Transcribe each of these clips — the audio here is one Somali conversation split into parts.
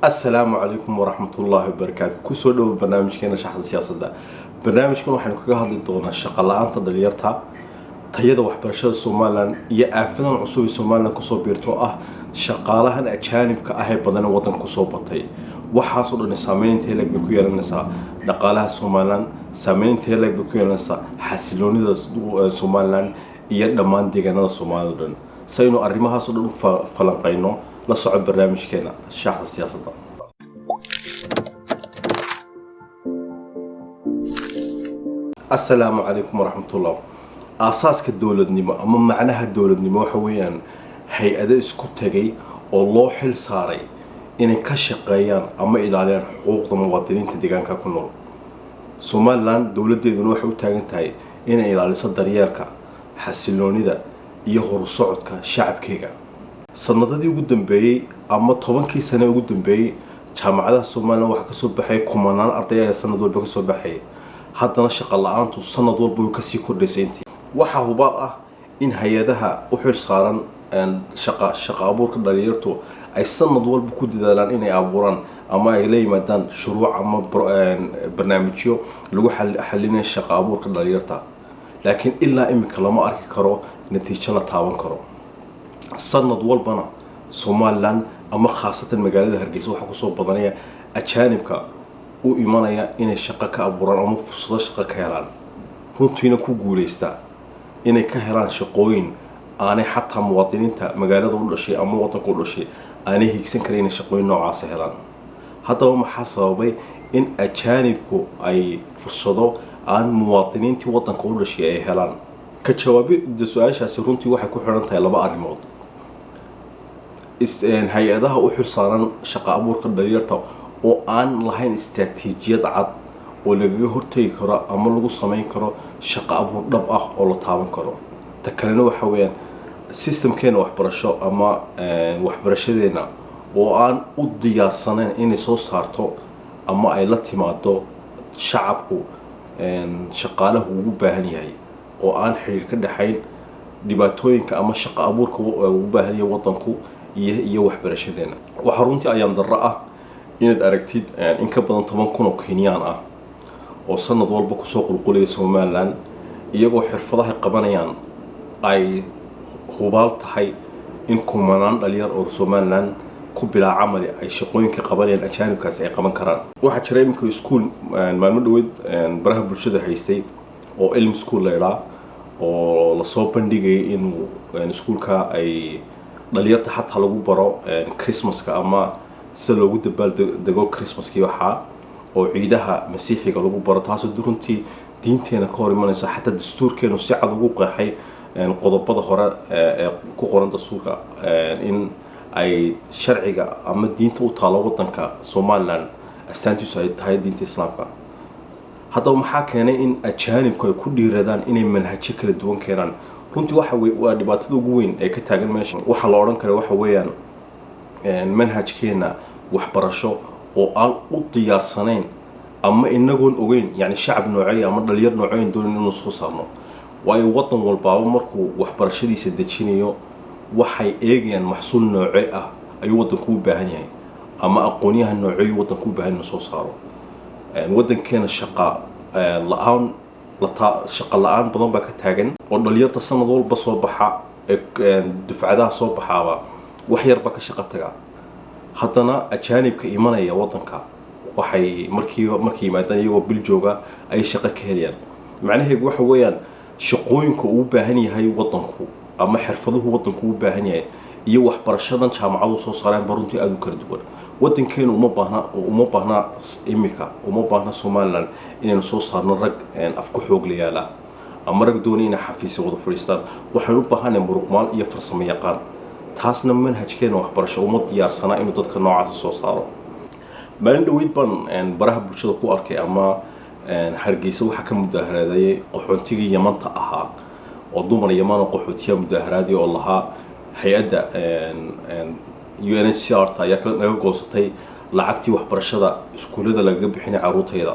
السلام عليكم ورحمة الله وبركاته. كسر له برنامج كنا شخص السياسة ده. برنامج كنا وحنا كجاه هذي الدورة الشقلاء أنت دليرتها تيدا وحبرشة الصومالان يأفنا عصوب الصومالان كسر بيرتوه شقالها الأجانب كأهل بدن وطن كسر بطي وحاصل إن سامين تهلك بكوير النساء نقالها الصومالان سامين تهلك بكوير النساء حسلوني الصومالان يدمان ديجانا الصومالان سينو أريمها صدق فلانقينو لصعب برنامج كنا شخص السياسة ده. السلام عليكم ورحمة الله. أساس كدولة نما أما معناها الدولة نما وحويان هيئة إسكوتجي الله حل صاري إن كشقيان أما إلى على حقوق المواطنين تدقان ككنول. سومالان دولة دي نوح وتاجنتاي إن إلى على صدر يالك حسلوني ده يهور صعد كشعب كيجا. sanadadii ugu dambeeyay ama 10kii sano ugu dambeeyay jaamacadaha Soomaaliya waxa ka soo baxay kumanaan arday sanad walba ka soo baxay haddana shaqo la'aantu sanad walba ka sii kordhaysay intii waxa hubaal ah in hay'adaha u xil saaran shaqo abuurka dhalinyartu ay sanad walba ku dadaalaan inay abuuraan ama ay la yimaadaan shuruuc ama barnaamijyo lagu xalinayo shaqo abuurka dhalinyarta laakiin ilaa imika lama arki karo natiijo la taaban karo sanad walbana Somaliland ama khaasatan magaalada Hargeysa waxa ku soo badanaya ajaanibka u imanaya inay shaqo ka abuuraan ama fursado shaqo ka helaan runtiina ku guuleystaa inay ka helaan shaqooyin aanay xataa muwaadiniinta magaalada u dhashay ama wadanka u dhashay aanay higsan karin shaqooyin noocaas helaan haddaba maxaa sababay in ajaanibku ay fursado aan muwaadiniintii wadanka u dhashay ay helaan ka jawaabida su'aashaasi runtii waxay ku xiran tahay laba arrimood hay'adaha u xil saaran shaqo abuurka dhalinyarta oo aan lahayn istiraatiijiyad cad oo laga hortagi karo ama lagu sameyn karo shaqo abuur dhab ah oo la taaban karo ta kalena waxa weeyaan systemkeena waxbarasho ama waxbarashadeena oo aan u diyaarsanayn inay soo saarto ama ay la timaado shacabku shaqaalaha ugu baahan yahay oo aan xiriir ka dhaxayn dhibaatooyinka ama shaqo abuurka ugu baahan yahay wadanku iyo waxbarashadeena waxa runtii ayaan darro ah inaad aragtid in ka badan 10,000 oo Kenyaan ah oo sanad walba ku soo qulqulaya Somaliland iyagoo xirfadaha qabanayaan ay hubaal tahay in kumanaan dhalinyar oo Somaliland ku bilaa camali ay shaqooyinka qabanayaan ajaanibkaas ay qaban karaan waxa jira imika iskuul maalmo dhaweed baraha bulshada haystay oo ilm school leeyahay oo la soo bandhigay inuu iskuulka ay dhalinyarta xataa lagu baro Christmaska ama sida loogu dabaaldego Christmaskii waxa oo ciidaha masiixiga lagu baro taasoo runtii diinteena ka hor imanaysa xataa dastuurkeenu si cad ugu qeexay qodobada hore ee ku qoran dastuurka in ay sharciga ama diinta u taalo wadanka Somaliland astaantiisu ay tahay diinta Islaamka haddaba maxaa keenay in ajaanibku ay ku dhiiradaan inay manhajyo kala duwan keenaan runtii waa dhibaatada ugu weyn ee ka taagan meesha waxa la oran karo waxa weeyaan manhajkeena waxbarasho oo aan u diyaarsanayn ama inagoon ogeyn yani shacab noocay ama dhalinyar noocay doonin inuu soo saarno waayo wadan walba markuu waxbarashadiisa dejinayo waxay eegayaan maxsuul noocay ah ayuu wadanku u baahan yahay ama aqoonyahan noocay wadanku u baahan inuu soo saaro wadankeena shaqo la'aan badan baa ka taagan oo dhalinyarta sanad walba soo baxa dufcadaha soo baxaaba wax yar ba ka shaqo taga haddana ajaanibka imanaya wadanka waxay markii yimaadaan iyagoo bil jooga ay shaqo ka helayaan macnaheedu waxa weeyaan shaqooyinka uu baahan yahay wadanku ama xirfaduhu wadanku u baahan yahay iyo waxbarashadan jaamacadu soo saareen baruntii aad u kala duwan wadankeena uma baahna imika uma baahna Somaliland inaynu soo saarno rag af ku xoog leeyaala ama rag doonay inay xafiis wada fadhiistaan waxaan u baahanay muruqmaal iyo farsamo yaqaan taasna manhajkeena waxbarasho uma diyaarsana inuu dadka noocaas soo saaro maalin dhaweyd baan baraha bulshada ku arkay ama Hargeysa waxa ka mudaharaadayay qaxootigii Yamanta ahaa oo dumar Yaman oo qaxootiga mudaharaaday oo lahaa hay'adda UNHCR ayaa naga goosatay lacagtii waxbarashada iskuulada laga bixinay caruurtayda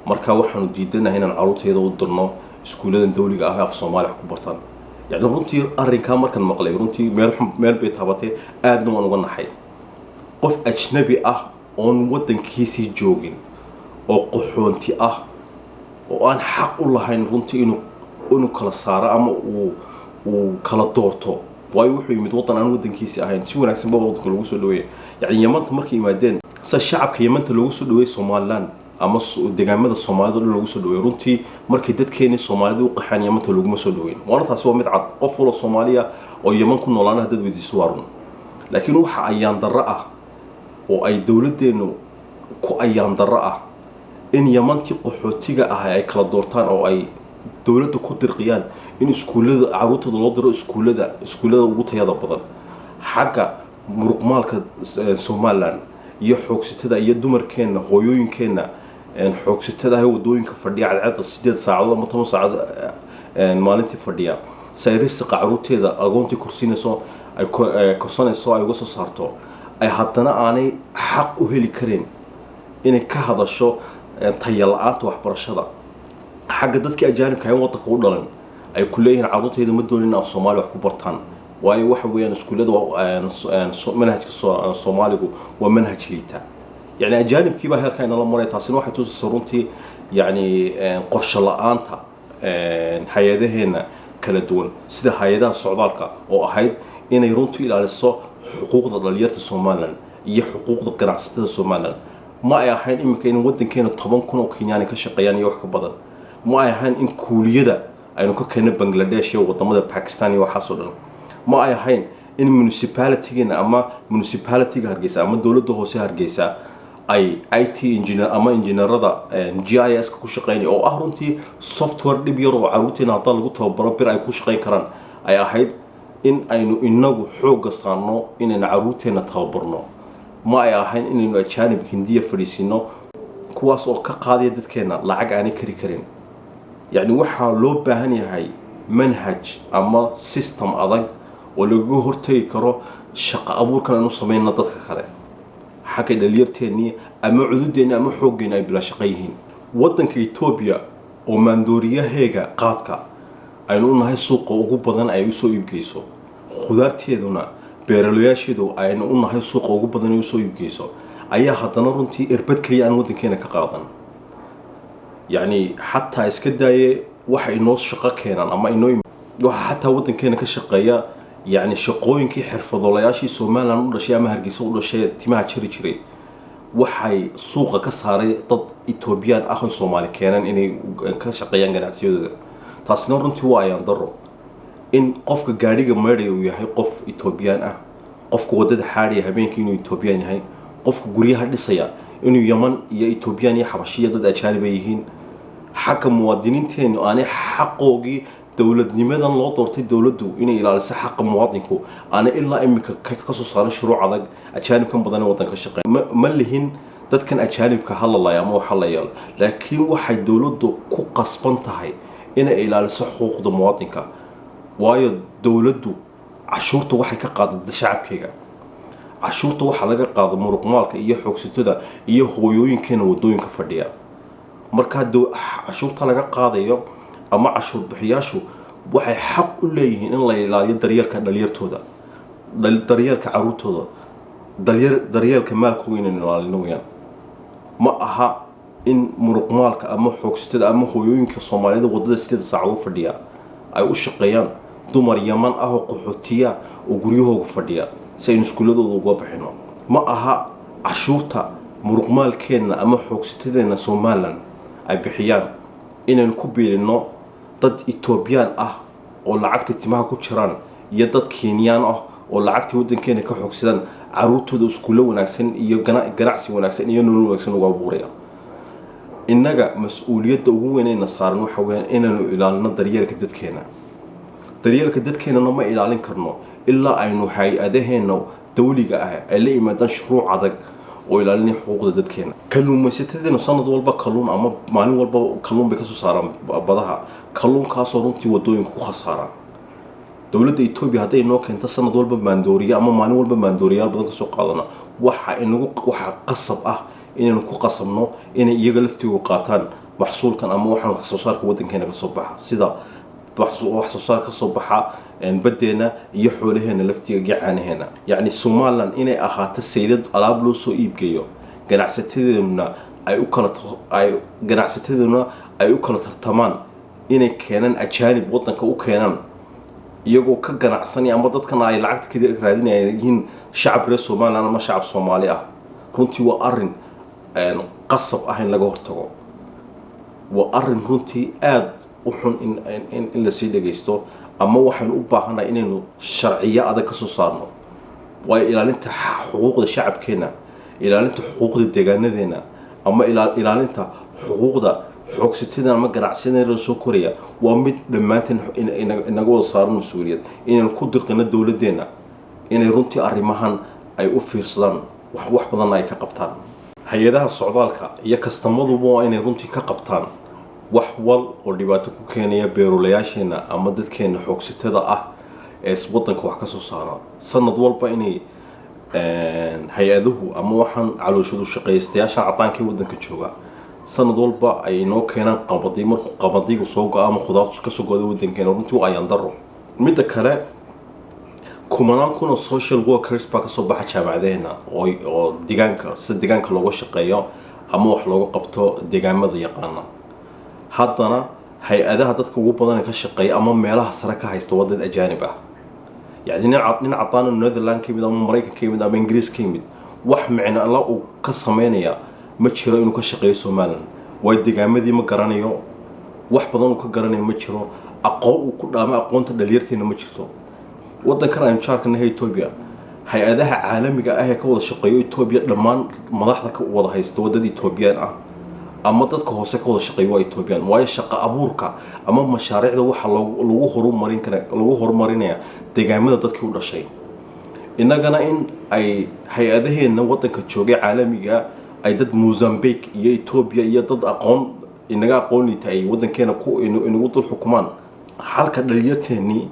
marka waxaanu diidanahay inaan caruurtayda u dirno iskuulada dawliga ah af Soomaali ku bartaan يعني runtii arrinka markan maqlay runtii meel bay taabatay aadna waan uga naxay qof ajnabi ah oon waddankiisii joogin oo qaxoonti ah oo aan xaq u lahayn runtii inuu kala saaro ama uu kala doorto waayo wuxuu yimid waddan aan waddankiisii ahayn si wanaagsan baa waddanka lagu soo dhaweeyay yacni Yamanta markay yimaadeen sa shacabka Yamanta lagu soo dhaweeyay Somaliland ama deegaamada Soomaalida lagu soo dhaweeyay runtii markay dadkeena Soomaalida u qaxaan Yamanta lagu soo dhaweeyay waana taasi waa mid cad qof wala Soomaaliya oo Yaman ku noolaana dad weydiiso waarun laakiin waxa ayaan darro ah oo ay dawladeenu ku ayaan darro ah in Yamantii qaxootiga ah ay kala doortaan oo ay dawladdu ku dirqiyaan in iskuulada caruurtooda loo diro iskuulada ugu tayada badan xagga muruqmaalka Somaliland iyo xoogsitada iyo dumarkeena hooyooyinkeena xoogsitada wadooyinka fadhiya cadceeda 8 saacadood ama 10 saacadood maalintii fadhiya sayris qacaruteeda agoontii kursinayso ay korsanayso ay uga soo saarto ay haddana aanay xaq u heli kareen inay ka hadasho tayalaanta waxbarashada xagga dadkii ajaanibka ah waddanka u dhalan ay ku leeyihiin caruurteeda ma doonin af Soomaali wax ku bartaan waayo waxa weeyaan iskuulada manhajka Soomaaligu waa manhaj liita yani ajaanibkii baa heerka in la maray taasina waxay tusaysaa runtii yani qorshe la'aanta hay'adaheena kala duwan sida hay'adaha socdaalka oo ahayd inay runtii ilaaliso xuquuqda dhalinyarada Soomaaliland iyo xuquuqda ganacsatada Soomaaliland ma ay ahayn imika in waddankeena 10,000 oo Kenyan ka shaqeeyaan iyo wax ka badan ma ay ahayn in kuuliyada aynu ka keenay Bangladesh iyo wadamada Pakistan iyo waxa soo dhan ma ay ahayn in municipality-ga ama municipality-ga Hargeysa ama dawladda hoose Hargeysa ay IT engineer ama engineerada GIS ku shaqeynay oo ah runtii software dib yar oo caruurteena hadda lagu tababaro bir ay ku shaqeyn karaan ay ahayd in aynu inagu xoog saarno inaynu caruurteena tababarno ma ay ahayn inaynu ajaanib Hindiya fariisino kuwaas oo ka qaadaya dadkeena lacag aan kari karin yani waxa loo baahan yahay manhaj ama system adag oo lagu hortagi karo shaqo abuurkan aanu sameeyno dadka kale xaqay dhalinyarteeni ama cududeena ama xooggeena ay bila shaqeeyeen waddanka Ethiopia oo maandooriyaheega qaadka aynu nahay suuqa ugu badan ay u soo iibgeyso khudaarteeduna beeralayaasheedu aynu u nahay suuqa ugu badan ay u soo iibgeyso ayaa haddana runtii irbad kaliya aan waddankeena ka qaadan يعني حتى اسكدايه waxa inoo shaqo keenan ama inoo waxa hatta waddankeena ka shaqeeya yani shaqooyinkii xirfadolayaashii Soomaaliland u dhashay ama Hargeysa u dhashay timaha jiri jiray waxay suuqa ka saaray dad Ethiopian ah oo Soomaali keenan inay ka shaqeeyaan ganacsiyadooda taasina runtii waa ayaan daro in qofka gaariga meeray uu yahay qof Ethiopian ah qofka wadada xaariya habeenkii inuu Ethiopian yahay qofka guriyaha dhisaya inuu Yaman iyo Ethiopian iyo Xabashiya dad ajaanib yihiin حكم مواطنين تاني أنا حقوقي دولة نمدا لا ترتي دولته إني إلى لسه حق مواطنكو أنا إلا إمك كقصص على شروع عضج أجانب كم بدنا وطن كشقة ما اللي هن ده كان أجانب كحل الله يا مو حل يال لكن واحد دولته كقصبان تهاي إنه إلى لسه حقوق المواطنك وايد دولته عشورته واحد كقاعد الشعب كيجا عشورته واحد لقى قاعد مرق مالك إيه حقوق ستة إيه هويين كانوا ودوين كفرديا marka cashuurta laga qaadayo ama cashuur bixiyaashu waxay xaq u leeyihiin in la ilaaliyo daryeelka dhalinyartooda daryeelka caruurtooda daryeelka maalkooda in la ilaaliyo ma aha in muruqmaalka ama xoogsitada ama hooyooyinka Soomaalida wadada 8 saacadood fadhiya ay u shaqeeyaan dumar Yaman ah oo qaxootiya oo guryahooda fadhiya si ay iskuuladooda uga bixino ma aha cashuurta muruqmaalkeena ama xoogsitada Soomaaliland ay bixiyaan inaan ku biilino dad Ethiopian ah oo lacagta timaha ku jiraan iyo dad Kenyan ah oo lacagta waddankeena ka xoogsadaan caruurtooda iskuulo wanaagsan iyo ganacsi wanaagsan iyo nolol wanaagsan uga buuraya innaga mas'uuliyadda ugu weyn ee saaran waxa weeyaan inaanu ilaalino daryeelka dadkeena ma ilaalin karno ilaa aynu hay'adaheena dawliga ah ay la yimaadaan shuruuc adag oo ilaalinaya xuquuqda dadkeena kalluumaysatada sanad walba kalluun ama maalin walba kalluun bay ka soo saaraan badaha kalluunkaas oo runtii wadooyinka ku khasaara dawladda Ethiopia haday noo keento sanad walba maandooriya ama maalin walba maandooriyaal badan ka soo qaadana waxa qasab ah inaynu ku qasabno inay iyaga laftigu qaataan maxsuulkan ama waxaan wax soo saarka waddankeena ka soo baxa sida wax soo saar ka soo baxa badeena iyo xoolaheena laftiga gacaanaheena yani Soomaaliland inay ahaato saylad alaab loo soo iibgeeyo ganacsatadeenuna ay u kala tartamaan inay keenan ajaanib wadanka u keenan iyagoo ka ganacsanaya ama dadkan ay lacagta ka raadinayaan yihiin shacab reer Soomaaliland ama shacab Soomaali ah runtii waa arin qasab ah in laga hortago waa arin runtii aad u xun in la sii dhageysto ama waxaan u baahanahay inaynu sharciyo adag ka soo saarno way ilaalinta xuquuqda shacabkeena ilaalinta xuquuqda deegaanadeena ama ilaalinta xuquuqda xoogsitada ama ganacsiga soo koraya waa mid dhamaanteen inaga wada saaran mas'uuliyad inaan ku dirqino dawladeena inay runtii arrimahan ay u fiirsadaan wax badan ay ka qabtaan hay'adaha socdaalka iyo kastamadaba waa inay runtii ka qabtaan wax wal oo dhibaato ku keenaya beerolayaasheena ama dadkeena xoogsitada ah ee wadanka wax ka soo saara sanad walba inay hay-aduhu ama waxaan calooshadu shaqaystayaasha cadaanka wadanka jooga sanad walba ay noo keenaan qabadi markuu qabadigu soo go'o ama khudaartu ka soo go'do wadankeena runtii waa ayaan daro midda kale kumanaan kun oo social workers baa ka soo baxa jaamacadeena oo deegaanka looga shaqeeyo ama wax looga qabto deegaamada yaqaana haddana hay-adaha dadka ugu badan ka shaqeeya ama meelaha sare ka haysta wadad ajaanib ah يعني nin cadaan Netherlands ka mid ama Mareykanka ka mid ama Ingiriis ka mid wax macna la uu ka sameeynaya ma jiro inuu ka shaqeeyo Soomaaliland way deegaamadii ma garanayo wax badan uu ka garanayo ma jiro aqoon uu ku dhaama aqoonta dhalinyarteena ma jirto wadankan aan jaarkanahay Ethiopia hay-adaha caalamiga ah ee ka wada shaqeeyo Ethiopia dhamaan madaxda ka wada haysta wadada Ethiopian ah ama dadka hoose ka wada shaqeeyo waa Ethiopian way shaqo abuurka ama mashaariicda waxa lagu horumarinaya deegaamada dadkii u dhashay inagana in ay hay-adaheena wadanka joogay caalamiga ay dad Mozambique iyo Ethiopia iyo dad inaga aqoonita ay wadankeena ku inagu dul xukumaan halka dhalinyarteeni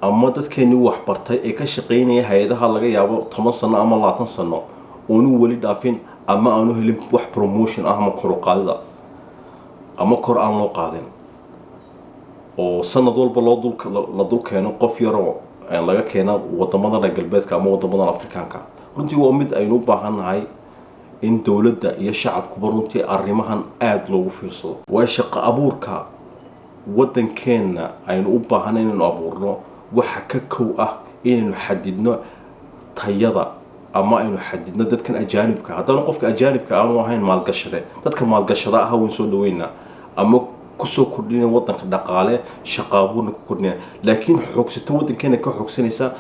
ama dadkeeni wax bartay ee ka shaqeynaya hay-adaha laga yaabo 10 sano ama 20 sano oo wali dhaafin ama aanu helin wax promotion ah ama kor u qaadida ama kor aan loo qaadin oo sanad walba la dul keeno qof yaro laga keeno wadamada galbeedka ama wadamada Afrikaanka runtii waa mid aynu u baahanahay in dawladda iyo shacabku runtii arrimahan aad loogu fiirsado waa shaqo abuurka wadankeena aynu u baahanahay inaynu abuurno waxa ka kow ah inaynu xadidno tayada ama aynu xadidno dadkan ajaanibka haddana qofka ajaanibka aanu ahayn maalgashade dadka maalgashada ah waan soo dhaweynaa ama ku soo kordhina wadanka dhaqaale shaqo abuurna ku kordhina laakiin xoogsato wadankeena ka xoogsanaysa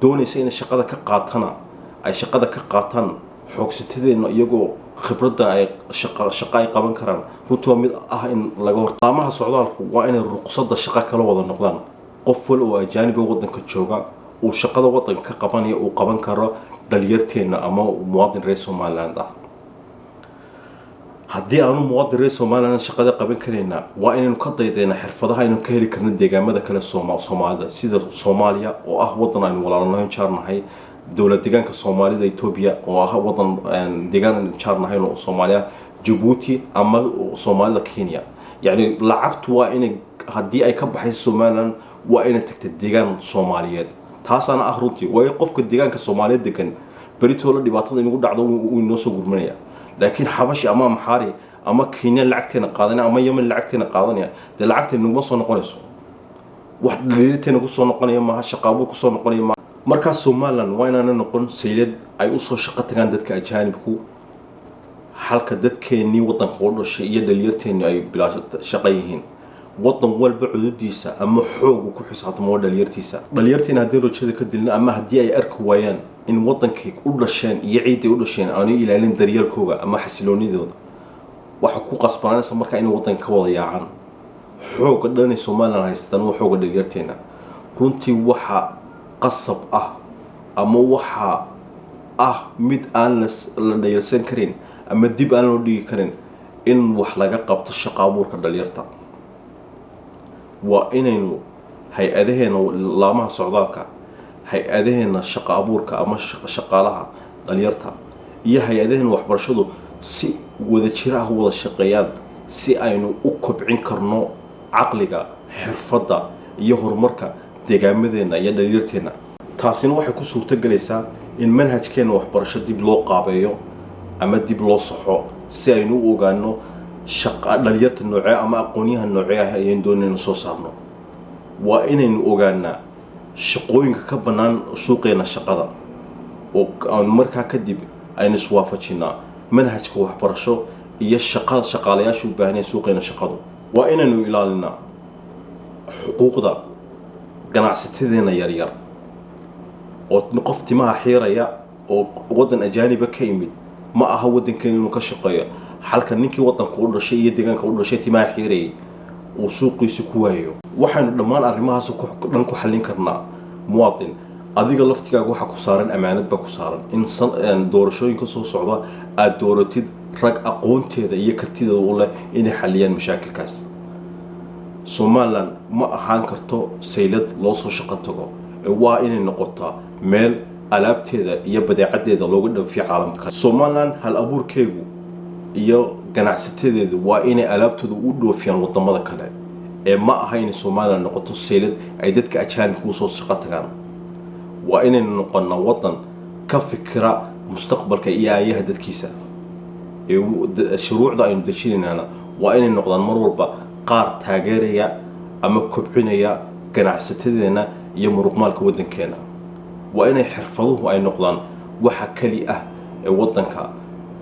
doonaysa in shaqada ka qaataan xoogsatadeena iyagoo khibradda ay shaqo ay qaban karaan runtii waa mid ah in laga hortaamaha socdaalku waa inay ruqsadda shaqo kala wada noqdaan qof wal oo ajaanib wadanka jooga uu shaqada wadanka ka qabanayo uu qaban karo dhalinyarteena ama muwaadin reer Soomaaliland ah haddii aanu muwaadin reer Soomaaliland shaqada qaban kareyna waa inaynu ka daydeena xirfadaha aynu ka heli karno deegaamada kale Soomaalida sida Soomaaliya oo ah wadan aynu walaalanahay jaarnahay dawlad deegaanka Soomaalida Ethiopia oo ah wadan deegaan jaarnahay oo Soomaaliya Djibouti ama Soomaalida Kenya yani lacagtu waa inay haddii ay ka baxayso Soomaaliland waa inay tagto deegaan Soomaaliyeed taasana ah runtii way qofka deegaanka Soomaaliyeed degan بريتولا دبعتنا إنه قد عضو ونوسو قرمانيا لكن حبش أمام حاري أما كينيا لعكتنا قاضنا أما يمن لعكتنا قاضنا ده لعكت إنه ما صار نقنيسو واحد ليلتين قصة نقنيا ما هالشقابو قصة نقنيا ما مركز سومالان وين أنا نقول سيد أي قصة شقتك عندك كأجانبكو حلقة دت كيني وطن قول الشيء دليلتين أي بلا شقيهين وطن والبعد ديسا أما حوق وكحس عطمو دليلتيسا دليلتين هديرو كذا كدلنا أما هدي أي أرك ويان إن وطن كيك أولشان يعيد أولشان أنا إلى لين دريال كوجا أما حسلوني ذود وحقوق أسبانيا سمرك إنه وطن كوضيع عن حوق دني سومالا هيستنوا حوق دليلتين كنتي وحى قصب أما وحى مد أنس لديرسين كرين أما ديب أنا ودي كرين إن وحلاقة قبض الشقابور كدليرتا وإنه هيئتهن لامها سعوداك هيئتهن الشقابورك أما شقالها دليرتا إيه هيئتهن وحبرشدو سي وذا وذا الشقيان سي أينو أكبعين كرنو عقلك حرفضة يهور مركا ديقامدهن يا دليرتهن تاسين waxay ku suurta galaysaa in manhajkeena waxbarasho dib loo qaabeeyo ama dib loo saxo si aynu u ogaano shaqa dhalinyarta noocee ama aqoonyahan noocee ah ayaan doonayna soo saarno. waa inaynu ogaanaa shaqooyinka ka bannaan suuqeena shaqada oo aan markaa kadib aynu iswaafajinaa manhajka waxbarasho iyo shaqaalayaasha u baahan yahay suuqeena shaqadu. waa inaynu ilaalinaa xuquuqda ganacsatada yaryar oo qof timaha xiiraya oo wadan ajaaniba ka yimid ma aha wadankeena inuu ka shaqeeyo halka ninkii wadanka u dhashay iyo deegaanka u dhashay timaha xiirayay uu suuqiisa ku waayo. waxaanu dhammaan arrimahaas dhan ku xallin karnaa muwaadin adiga laftigaaga waxa ku saaran amaanad ba ku saaran in doorashooyinka soo socda aad dooratid rag aqoonteeda iyo kartideeda u leh inay xalliyaan mashaakilkaas. Somaliland ma ahaan karto saylad loo soo shaqo tago waa inay noqotaa meel alaabteeda iyo badeecadeeda looga dhoofiyo caalamka. Somaliland hal abuurkeegu iyo ganacsateedu waa inay alaabtooda u dhoofiyaan wadamada kale ee ma aha in Somaliland noqoto saylad ay dadka ajaanibka u soo shaqo tagaan. waa inay noqonaa wadan ka fikira mustaqbalka iyo aayaha dadkiisa. shuruucda aynu dejinayna waa inay noqdaan mar walba qaar taageeraya ama kobcinaya ganacsateedena iyo muruqmaalka wadankeena. waa inay xirfaduhu ay noqdaan waxa kali ah ee wadanka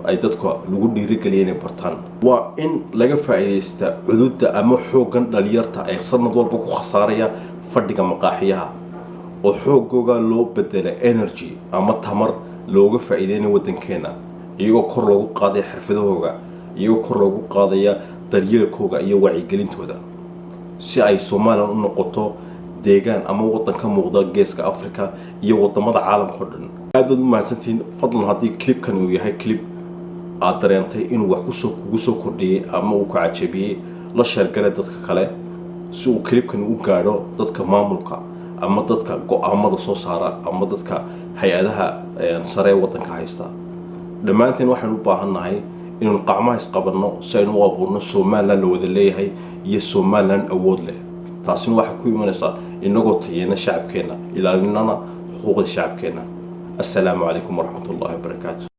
ay dadka lagu dhiirigeliyeen inay bartaan. waa in laga faa'iideysta cududda ama xoogan dhalinyarta ay sanad walba ku khasaaraya fadhiga maqaaxiyaha oo xoogooga loo bedela energy ama tamar looga faa'iideeyo wadankeena iyagoo kor loogu qaaday xirfadahooga iyagoo kor loogu qaadaya daryeelkooga iyo wacyigelintooda si ay Soomaaliland u noqoto deegaan ama wadan ka muuqda geeska Afrika iyo wadamada caalamka oo dhan. aad u mahadsantiin. fadlan haddii clipkan uu yahay clip aad dareentay inuu wax kugu soo kordhiyay ama uu ku cajabiyay la share gala dadka kale si uu clipkan u gaadho dadka maamulka ama dadka go'aamada soo saara ama dadka hay'adaha sare wadanka haysta. dhammaanteen waxaan u baahannahay inuu qacmaha isqabanno si aynu u abuurno Somaliland la wada leeyahay iyo Somaliland awood leh. taasina waxa ku imanaysa inagoo tayana shacabkeena ilaalinana xuquuqda shacabkeena. assalaamu calaykum waraxmatullaahi wabarakaatuh.